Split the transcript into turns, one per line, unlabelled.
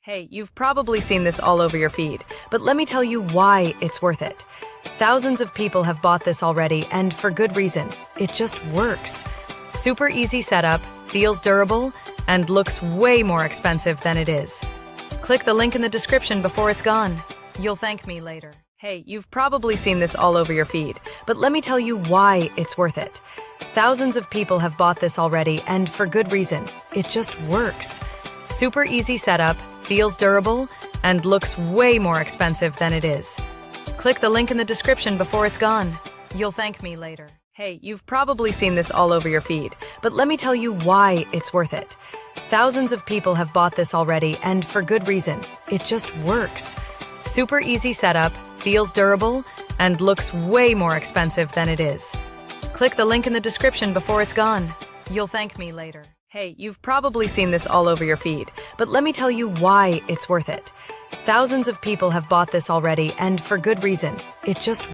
Hey, you've probably seen this all over your feed, but let me tell you why it's worth it. Thousands of people have bought this already, and for good reason. It just works. Super easy setup, feels durable, and looks way more expensive than it is. Click the link in the description before it's gone. You'll thank me later. Hey, you've probably seen this all over your feed, but let me tell you why it's worth it. Thousands of people have bought this already, and for good reason. It just works. Super easy setup, feels durable, and looks way more expensive than it is. Click the link in the description before it's gone. You'll thank me later. Hey, you've probably seen this all over your feed, but let me tell you why it's worth it. Thousands of people have bought this already, and for good reason. It just works. Super easy setup, feels durable, and looks way more expensive than it is. Click the link in the description before it's gone. You'll thank me later. Hey, you've probably seen this all over your feed, but let me tell you why it's worth it. Thousands of people have bought this already, and for good reason. It just